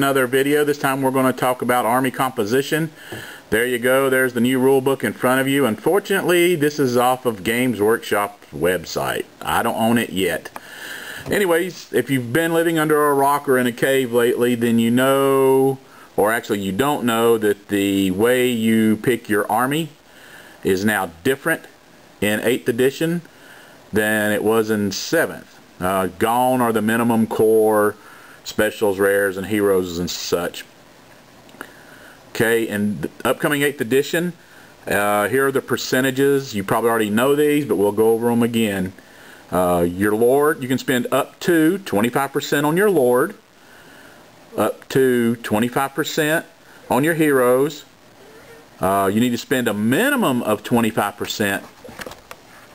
another video. This time we're going to talk about Army composition. There you go. There's the new rule book in front of you. Unfortunately, this is off of Games Workshop website. I don't own it yet. Anyways, if you've been living under a rock or in a cave lately, then you know, or actually you don't know, that the way you pick your army is now different in 8th edition than it was in 7th. Gone are the minimum core, specials, rares, and heroes and such. Okay, in the upcoming 8th edition, here are the percentages. You probably already know these, but we'll go over them again. Your Lord, you can spend up to 25% on your Lord, up to 25% on your heroes. You need to spend a minimum of 25%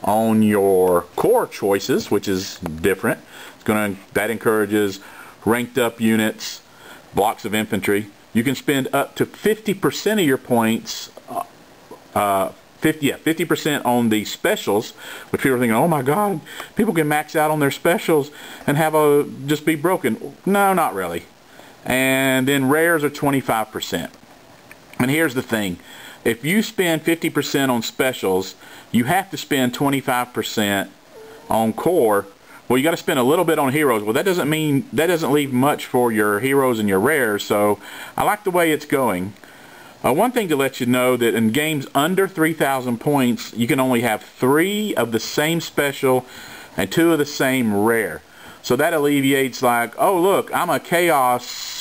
on your core choices, which is different. That encourages ranked up units, blocks of infantry. You can spend up to 50% of your points, 50% on the specials, which people are thinking, oh my God, people can max out on their specials and have just be broken. No, not really. And then rares are 25%. And here's the thing. If you spend 50% on specials, you have to spend 25% on core. Well, you got to spend a little bit on heroes. Well, that doesn't leave much for your heroes and your rares. So I like the way it's going. One thing to let you know, that in games under 3,000 points, you can only have 3 of the same special and 2 of the same rare. So that alleviates, like, oh look, I'm a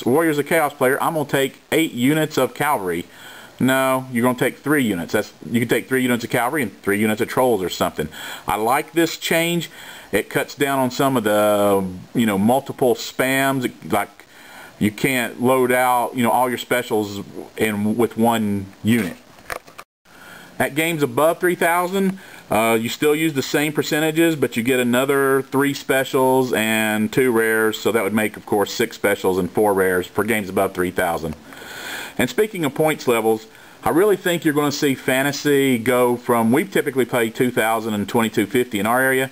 Warriors of Chaos player, I'm going to take 8 units of cavalry. No, you're going to take 3 units. You can take 3 units of cavalry and 3 units of trolls or something. I like this change. It cuts down on some of the, multiple spams. Like, you can't load out, all your specials with one unit. At games above 3,000, you still use the same percentages, but you get another 3 specials and 2 rares. So that would make, of course, 6 specials and 4 rares for games above 3,000. And speaking of points levels, I really think you're going to see fantasy go from, we've typically played 2,000 and 2,250 in our area.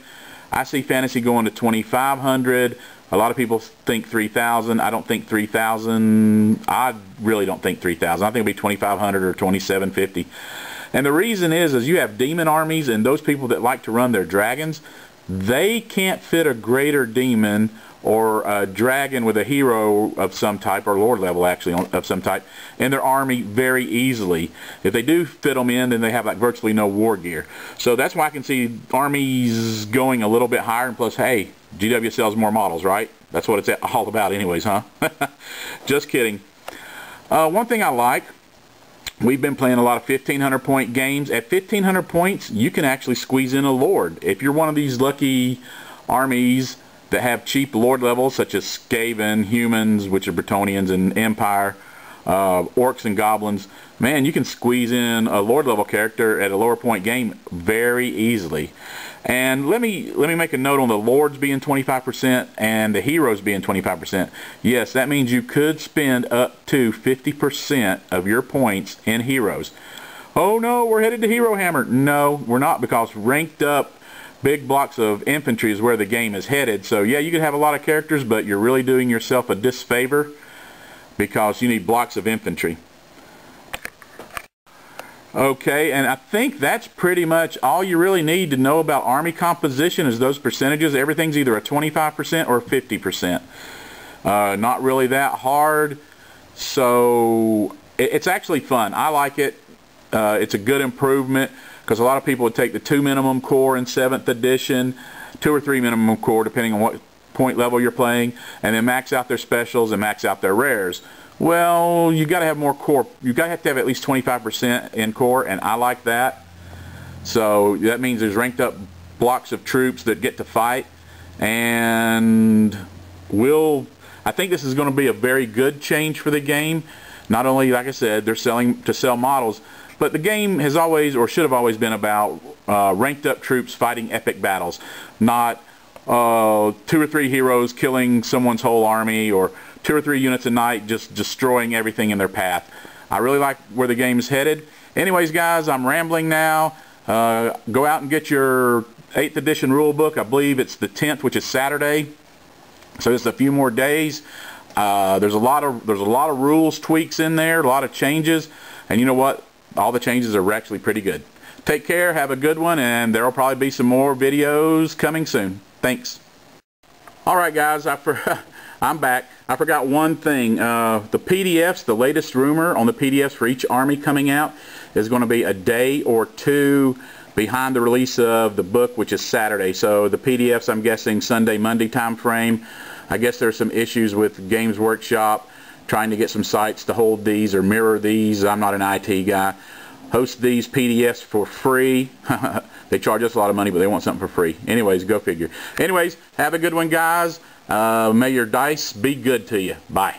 I see fantasy going to 2,500. A lot of people think 3,000. I don't think 3,000. I really don't think 3,000. I think it'll be 2,500 or 2,750. And the reason is you have demon armies, and those people that like to run their dragons, they can't fit a greater demon or a dragon with a hero of some type, or lord level actually of some type, in their army very easily. If they do fit them in, then they have like virtually no war gear. So that's why I can see armies going a little bit higher, and plus, hey, GW sells more models, right? That's what it's all about anyways, huh? Just kidding. One thing I like, we've been playing a lot of 1,500 point games. At 1,500 points, you can actually squeeze in a lord. If you're one of these lucky armies that have cheap lord levels, such as Skaven, humans, which are Bretonians, and Empire, orcs and goblins, man, you can squeeze in a lord level character at a lower point game very easily. And let me make a note on the lords being 25% and the heroes being 25%. Yes, that means you could spend up to 50% of your points in heroes. Oh no, we're headed to Hero Hammer. No, we're not, because ranked up big blocks of infantry is where the game is headed. So yeah, you can have a lot of characters, but you're really doing yourself a disfavor, because you need blocks of infantry. Okay, and I think that's pretty much all you really need to know about army composition, is those percentages. Everything's either a 25% or 50%. Not really that hard. So it's actually fun. I like it. It's a good improvement, because a lot of people would take the 2 minimum core in 7th edition, 2 or 3 minimum core depending on what point level you're playing, and then max out their specials and max out their rares. Well, you got to have more core. You got to have at least 25% in core, and I like that. So that means there's ranked up blocks of troops that get to fight, and I think this is going to be a very good change for the game. Not only, like I said, they're selling to sell models, but the game has always, or should have always been, about ranked up troops fighting epic battles, not 2 or 3 heroes killing someone's whole army, or 2 or 3 units a night just destroying everything in their path. I really like where the game is headed. Anyways, guys, I'm rambling now. Go out and get your 8th edition rule book. I believe it's the 10th, which is Saturday. So just a few more days. There's a lot of rules tweaks in there, a lot of changes, and you know what? All the changes are actually pretty good. Take care, have a good one, and there will probably be some more videos coming soon. Thanks. Alright guys, I'm back. I forgot one thing. The PDFs, the latest rumor on the PDFs for each army coming out is going to be a day or two behind the release of the book, which is Saturday. So the PDFs, I'm guessing Sunday, Monday time frame. I guess there's some issues with Games Workshop trying to get some sites to hold these or mirror these. I'm not an IT guy. Host these PDFs for free. They charge us a lot of money, but they want something for free. Anyways, go figure. Anyways, have a good one, guys. May your dice be good to you. Bye.